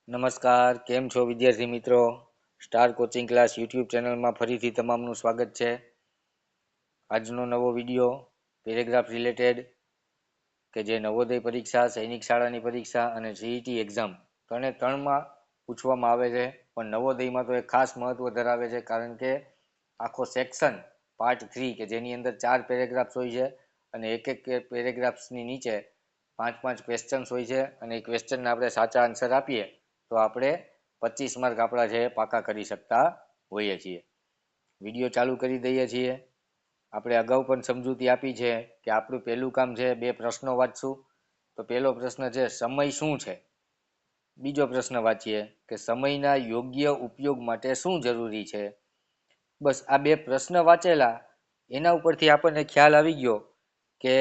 નમસ્કાર, કેમ છો વિદ્યાર્થી મિત્રો? સ્ટાર કોચિંગ ક્લાસ યુટ્યુબ ચેનલમાં ફરીથી તમામનું સ્વાગત છે. આજનો નવો વિડીયો પેરેગ્રાફ રિલેટેડ કે જે નવોદય પરીક્ષા, સૈનિક શાળાની પરીક્ષા અને સીઈટી એક્ઝામ ત્રણમાં પૂછવામાં આવે છે. પણ નવોદયમાં તો એક ખાસ મહત્વ ધરાવે છે, કારણ કે આખો સેક્શન પાર્ટ 3 કે જેની અંદર 4 પેરેગ્રાફ્સ હોય છે અને એક પેરેગ્રાફ્સની નીચે 5 ક્વેશ્ચન્સ હોય છે અને એ ક્વેશ્ચનના આપણે સાચા આન્સર આપીએ તો આપણે 25 માર્ક આપણા છે પાકા કરી શકતા હોઈએ છીએ. વિડીયો ચાલુ કરી દઈએ છીએ. આપણે અગાઉ પણ સમજૂતી આપી છે કે આપણું પહેલું કામ છે 2 પ્રશ્નો વાંચશું. તો પહેલો પ્રશ્ન છે સમય શું છે. બીજો પ્રશ્ન વાંચીએ કે સમયના યોગ્ય ઉપયોગ માટે શું જરૂરી છે. બસ આ 2 પ્રશ્ન વાંચેલા એના ઉપરથી આપણને ખ્યાલ આવી ગયો કે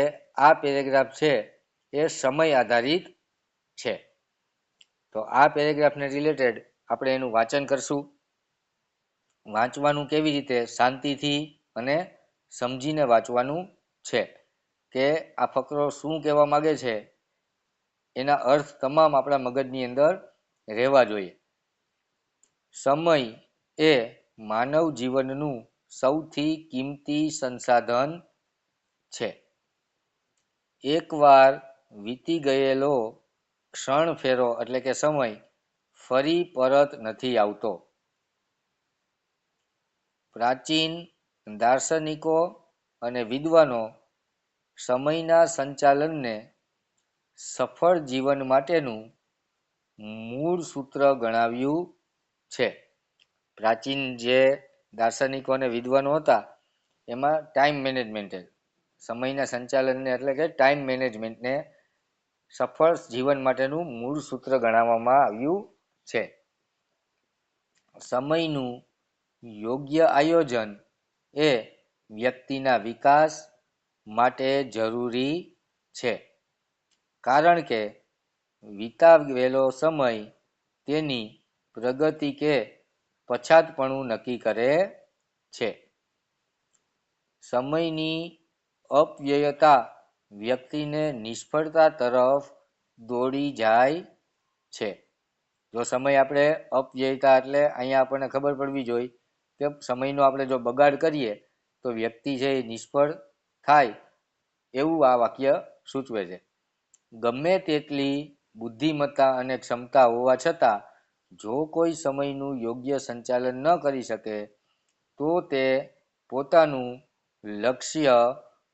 આ પેરેગ્રાફ છે એ સમય આધારિત છે. તો આ પેરેગ્રાફને રિલેટેડ આપણે એનું વાંચન કરશું. વાંચવાનું કેવી રીતે? શાંતિથી અને સમજીને વાંચવાનું છે કે આ ફકરો શું કહેવા માંગે છે, એના અર્થ તમામ આપણા મગજની અંદર રહેવા જોઈએ. સમય એ માનવ જીવનનું સૌથી કિંમતી સંસાધન છે. એકવાર વીતી ગયેલો ક્ષણ ફેરો એટલે કે સમય ફરી પરત નથી આવતો. પ્રાચીન દાર્શનિકો અને વિદ્વાનો સમયના સંચાલનને સફળ જીવન માટેનું મૂળ સૂત્ર ગણાવ્યું છે. પ્રાચીન જે દાર્શનિકો અને વિદ્વાનો હતા એમાં ટાઈમ મેનેજમેન્ટ, સમયના સંચાલનને એટલે કે ટાઈમ મેનેજમેન્ટને સફળ જીવન માટેનું મૂળ સૂત્ર ગણાવવામાં આવ્યું છે. સમયનું યોગ્ય આયોજન એ વ્યક્તિના વિકાસ માટે જરૂરી છે, કારણ કે વિતાવેલો સમય તેની પ્રગતિ કે પછાતપણું નક્કી કરે છે. સમયની અપવ્યયતા વ્યક્તિને નિષ્ફળતા તરફ દોડી જાય છે. જો સમય આપણે અપવ્યયતા એટલે અહીંયા આપણને ખબર પડવી જોઈએ કે સમયનો આપણે જો બગાડ કરીએ તો વ્યક્તિ છે એ નિષ્ફળ થાય, એવું આ વાક્ય સૂચવે છે. ગમે તેટલી બુદ્ધિમત્તા અને ક્ષમતા હોવા છતાં જો કોઈ સમયનું યોગ્ય સંચાલન ન કરી શકે તો તે પોતાનું લક્ષ્ય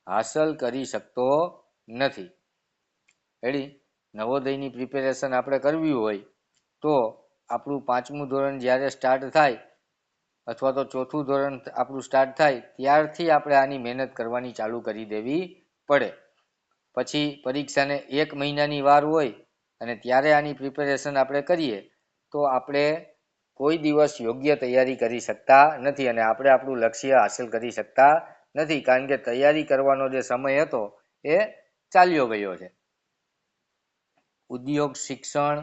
હાંસલ કરી શકતો નથી. રેડી? નવોદયની પ્રિપેરેશન આપણે કરવી હોય તો આપણું 5મું ધોરણ જ્યારે સ્ટાર્ટ થાય અથવા તો 4થું ધોરણ આપણું સ્ટાર્ટ થાય ત્યારથી આપણે આની મહેનત કરવાની ચાલુ કરી દેવી પડે. પછી પરીક્ષાને 1 મહિનાની વાર હોય અને ત્યારે આની પ્રિપેરેશન આપણે કરીએ તો આપણે કોઈ દિવસ યોગ્ય તૈયારી કરી શકતા નથી અને આપણે આપણું લક્ષ્ય હાંસલ કરી શકતા નથી, કારણ કે તૈયારી કરવાનો જે સમય હતો એ ચાલ્યો ગયો છે. ઉદ્યોગ, શિક્ષણ,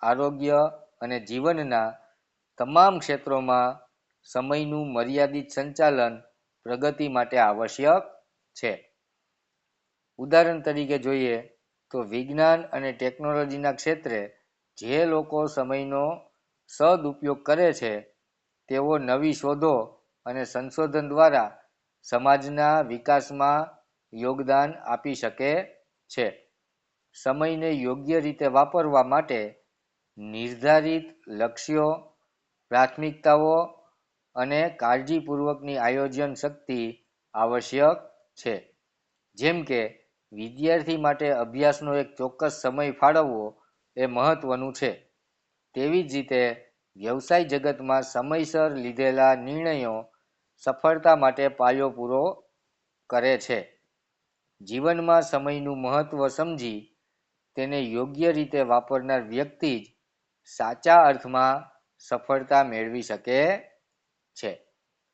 આરોગ્ય અને જીવનના તમામ ક્ષેત્રોમાં સમયનું મર્યાદિત સંચાલન પ્રગતિ માટે આવશ્યક છે. ઉદાહરણ તરીકે જોઈએ તો વિજ્ઞાન અને ટેકનોલોજીના ક્ષેત્રે જે લોકો સમયનો સદુપયોગ કરે છે તેઓ નવી શોધો અને સંશોધન દ્વારા સમાજના વિકાસમાં યોગદાન આપી શકે છે. સમયને યોગ્ય રીતે વાપરવા માટે નિર્ધારિત લક્ષ્યો, પ્રાથમિકતાઓ અને કાળજીપૂર્વકની આયોજન શક્તિ આવશ્યક છે. જેમ કે વિદ્યાર્થી માટે અભ્યાસનો એક ચોક્કસ સમય ફાળવવો એ મહત્વનું છે, તેવી જ રીતે વ્યવસાય જગતમાં સમયસર લીધેલા નિર્ણયો સફળતા માટે પાયો પૂરો કરે છે. જીવનમાં સમયનું મહત્વ સમજી તેને યોગ્ય રીતે વાપરનાર વ્યક્તિ જ સાચા અર્થમાં સફળતા મેળવી શકે છે.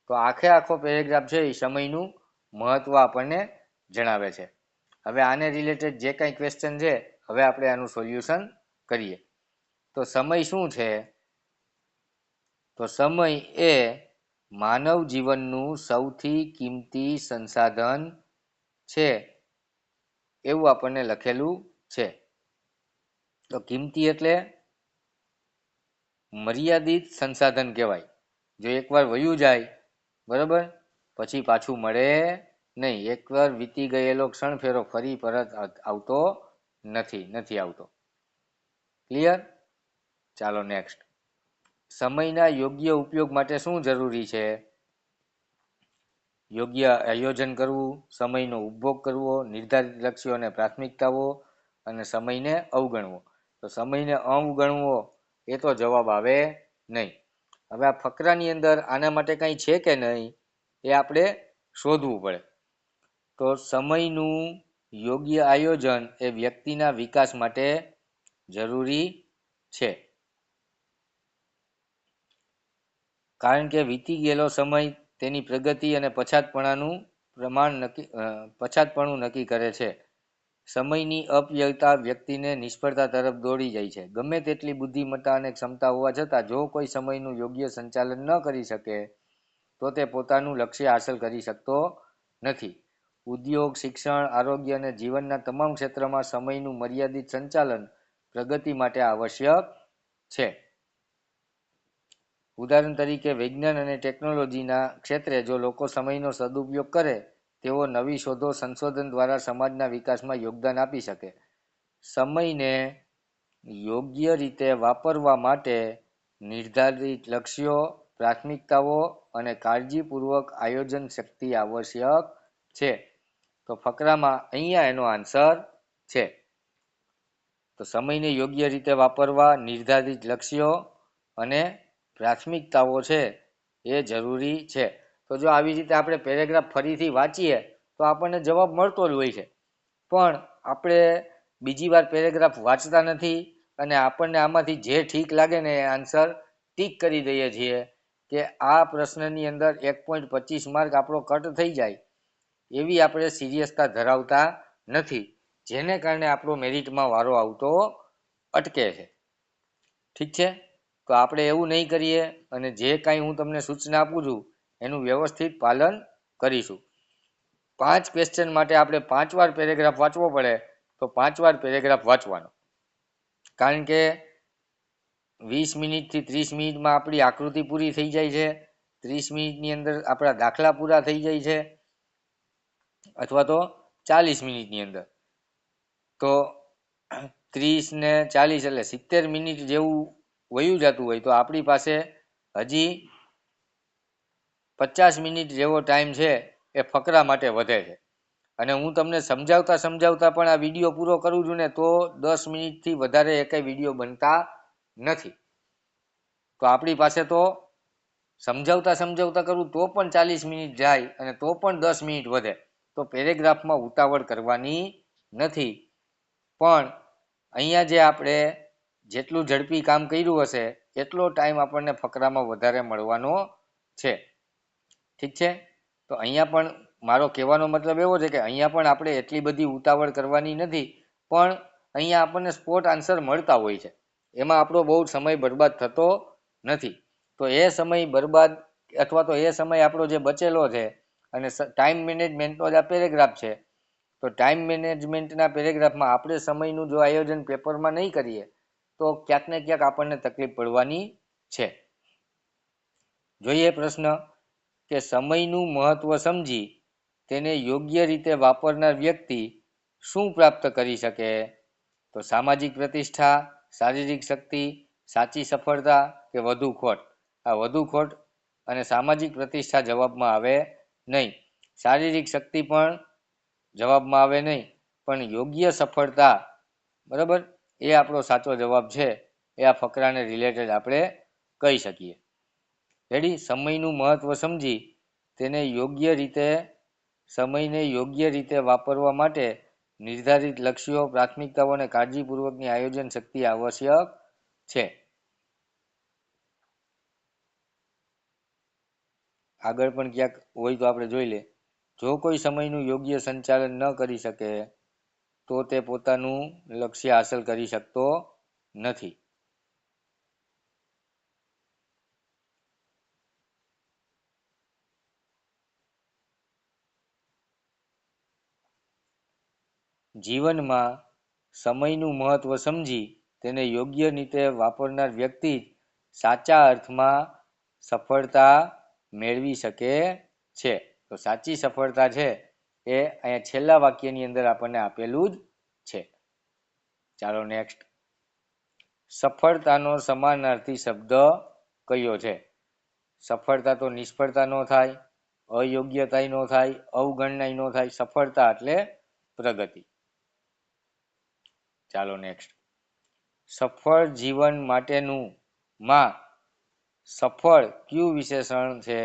તો આખો પેરેગ્રાફ છે એ સમયનું મહત્વ આપણને જણાવે છે. હવે આને રિલેટેડ જે કંઈ ક્વેશ્ચન છે હવે આપણે આનું સોલ્યુશન કરીએ. તો સમય શું છે? તો સમય એ માનવ જીવનનું સૌથી કિંમતી સંસાધન છે એવું આપણને લખેલું છે. તો કિંમતી એટલે મર્યાદિત સંસાધન કહેવાય. જો એકવાર વયું જાય બરાબર, પછી પાછું મળે નહીં. એકવાર વીતી ગયેલો ક્ષણ ફેરો ફરી પરત આવતો નથી આવતો. ક્લિયર? ચાલો નેક્સ્ટ. સમયના યોગ્ય ઉપયોગ માટે શું જરૂરી છે? યોગ્ય આયોજન કરવું, સમયનો ઉપભોગ કરવો, નિર્ધારિત લક્ષ્યો અને પ્રાથમિકતાઓ, અને સમયને અવગણવો. તો સમયને અવગણવો એ તો જવાબ આવે નહીં. હવે આ ફકરાની અંદર આના માટે કંઈ છે કે નહીં એ આપણે શોધવું પડે. તો સમયનું યોગ્ય આયોજન એ વ્યક્તિના વિકાસ માટે જરૂરી છે. કારણ કે વીતી ગયેલો સમય તેની પ્રગતિ અને પછાતપણું નક્કી કરે છે. સમયની અપ્યયતા વ્યક્તિને નિષ્ફળતા તરફ દોડી જાય છે. ગમે તેટલી બુદ્ધિમત્તા અને ક્ષમતા હોવા છતાં જો કોઈ સમયનું યોગ્ય સંચાલન ન કરી શકે તો તે પોતાનું લક્ષ્ય હાંસલ કરી શકતો નથી. ઉદ્યોગ, શિક્ષણ, આરોગ્ય અને જીવનના તમામ ક્ષેત્રમાં સમયનું મર્યાદિત સંચાલન પ્રગતિ માટે આવશ્યક છે. ઉદાહરણ તરીકે વિજ્ઞાન અને ટેકનોલોજીના ક્ષેત્રે જો લોકો સમયનો સદુપયોગ કરે તેઓ નવી શોધો, સંશોધન દ્વારા સમાજના વિકાસમાં યોગદાન આપી શકે. સમયને યોગ્ય રીતે વાપરવા માટે નિર્ધારિત લક્ષ્યો, પ્રાથમિકતાઓ અને કાળજીપૂર્વક આયોજન શક્તિ આવશ્યક છે. તો ફકરામાં અહીંયા એનો આન્સર છે. તો સમયને યોગ્ય રીતે વાપરવા, નિર્ધારિત લક્ષ્યો અને પ્રાથમિકતાઓ છે એ જરૂરી છે. તો જો આવી રીતે આપણે પેરેગ્રાફ ફરીથી વાંચીએ તો આપણને જવાબ મળતો જ હોય છે. પણ આપણે બીજી વાર પેરેગ્રાફ વાંચતા નથી અને આપણને આમાંથી જે ઠીક લાગે ને એ આન્સર ટીક કરી દઈએ છીએ કે આ પ્રશ્નની અંદર 1.25 માર્ક આપણો કટ થઈ જાય એવી આપણે સિરિયસતા ધરાવતા નથી, જેને કારણે આપણો મેરિટમાં વારો આવતો અટકે છે. ઠીક છે? તો આપણે એવું નહીં કરીએ અને જે કાંઈ હું તમને સૂચના આપું છું એનું વ્યવસ્થિત પાલન કરીશું. 5 ક્વેશ્ચન માટે આપણે 5 વાર પેરેગ્રાફ વાંચવો પડે તો 5 વાર પેરેગ્રાફ વાંચવાનો. કારણ કે 20 મિનિટથી 30 મિનિટમાં આપણી આકૃતિ પૂરી થઈ જાય છે. 30 મિનિટની અંદર આપણા દાખલા પૂરા થઈ જાય છે, અથવા તો 40 મિનિટની અંદર. તો 30 ને 40 એટલે 70 મિનિટ જેવું વયું જતું હોય તો આપણી પાસે હજી 50 મિનિટ જેવો ટાઈમ છે એ ફકરા માટે વધે છે. અને હું તમને સમજાવતા પણ આ વિડીયો પૂરો કરું છું ને તો 10 મિનિટથી વધારે એકેય વિડીયો બનતા નથી. તો આપણી પાસે તો સમજાવતા કરું તો પણ 40 મિનિટ જાય અને તો પણ 10 મિનિટ વધે. તો પેરેગ્રાફમાં ઉતાવળ કરવાની નથી. પણ અહીંયા જે આપણે જેટલું ઝડપી કામ કર્યું હશે એટલો ટાઈમ આપણને ફકરામાં વધારે મળવાનો છે. ઠીક છે? તો અહીંયા પણ મારો કહેવાનો મતલબ એવો છે કે અહીંયા પણ આપણે એટલી બધી ઉતાવળ કરવાની નથી, પણ અહીંયા આપણને સ્પોટ આન્સર મળતા હોય છે. એમાં આપણો બહુ સમય બરબાદ થતો નથી. તો એ સમય બરબાદ અથવા તો એ સમય આપણો જે બચેલો છે અને ટાઈમ મેનેજમેન્ટનો જ આ પેરેગ્રાફ છે. તો ટાઈમ મેનેજમેન્ટના પેરેગ્રાફમાં આપણે સમયનું જો આયોજન પેપરમાં નહીં કરીએ તો ક્યાંક ને ક્યાંક આપણને તકલીફ પડવાની છે. જોઈએ પ્રશ્ન કે સમયનું મહત્વ સમજી તેને યોગ્ય રીતે વાપરનાર વ્યક્તિ શું પ્રાપ્ત કરી શકે? તો સામાજિક પ્રતિષ્ઠા, શારીરિક શક્તિ, સાચી સફળતા કે વધુ ખોટ? આ વધુ ખોટ અને સામાજિક પ્રતિષ્ઠા જવાબમાં આવે નહીં. શારીરિક શક્તિ પણ જવાબમાં આવે નહીં, પણ યોગ્ય સફળતા બરાબર એ આપણો સાચો જવાબ છે. એ આ ફકરાને રિલેટેડ આપણે કહી શકીએ. રેડી? સમયનું મહત્વ સમજી તેને સમયને યોગ્ય રીતે વાપરવા માટે નિર્ધારિત લક્ષ્યો, પ્રાથમિકતાઓ અને કાળજીપૂર્વકની આયોજન શક્તિ આવશ્યક છે. આગળ પણ ક્યાંક હોય તો આપણે જોઈ લે. જો કોઈ સમયનું યોગ્ય સંચાલન ન કરી શકે તો તે પોતાનું લક્ષ્ય હાંસલ કરી શકતો નથી. જીવનમાં સમયનું મહત્વ સમજી તેને યોગ્ય રીતે વાપરનાર વ્યક્તિ સાચા અર્થમાં સફળતા મેળવી શકે છે. તો સાચી સફળતા છે એ અહીંયા છેલ્લા વાક્યની અંદર આપણને આપેલું જ છે. ચાલો નેક્સ્ટ. સફળતાનો સમાનાર્થી શબ્દ કયો છે? સફળતા તો નિષ્ફળતા ન થાય, અયોગ્યતા ન થાય, અવગણના ન થાય. સફળતા એટલે પ્રગતિ. ચાલો નેક્સ્ટ. સફળ જીવન માટેનું માં સફળ કયું વિશેષણ છે?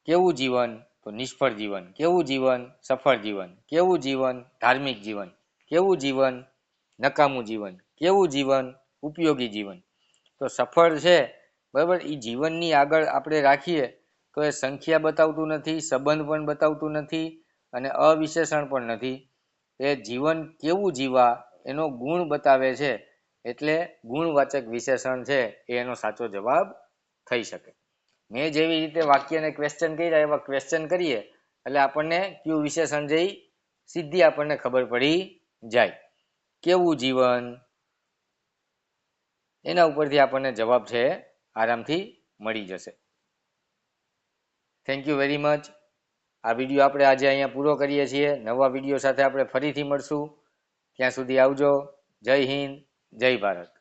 કેવું જીવન? તો નિષ્ફળ જીવન. કેવું જીવન? સફળ જીવન. કેવું જીવન? ધાર્મિક જીવન. કેવું જીવન? નકામું જીવન. કેવું જીવન? ઉપયોગી જીવન. તો સફળ છે બરાબર, એ જીવનની આગળ આપણે રાખીએ તો એ સંખ્યા બતાવતું નથી, સંબંધ પણ બતાવતું નથી અને અવિશેષણ પણ નથી. એ જીવન કેવું જીવા એનો ગુણ બતાવે છે, એટલે ગુણવાચક વિશેષણ છે એ એનો સાચો જવાબ થઈ શકે. મેં જેવી રીતે વાક્યને ક્વેશ્ચન કર્યા એવા ક્વેશ્ચન કરીએ એટલે આપણને કયું વિશેષણ જઈ સીધી આપણને ખબર પડી જાય. કેવું જીવન, એના ઉપરથી આપણને જવાબ છે આરામથી મળી જશે. Thank you very much. આ વિડીયો આપણે આજે અહીંયા પૂરો કરીએ છીએ. નવા વિડીયો સાથે આપણે ફરીથી મળશું. ત્યાં સુધી આવજો. જય હિન્દ, જય ભારત.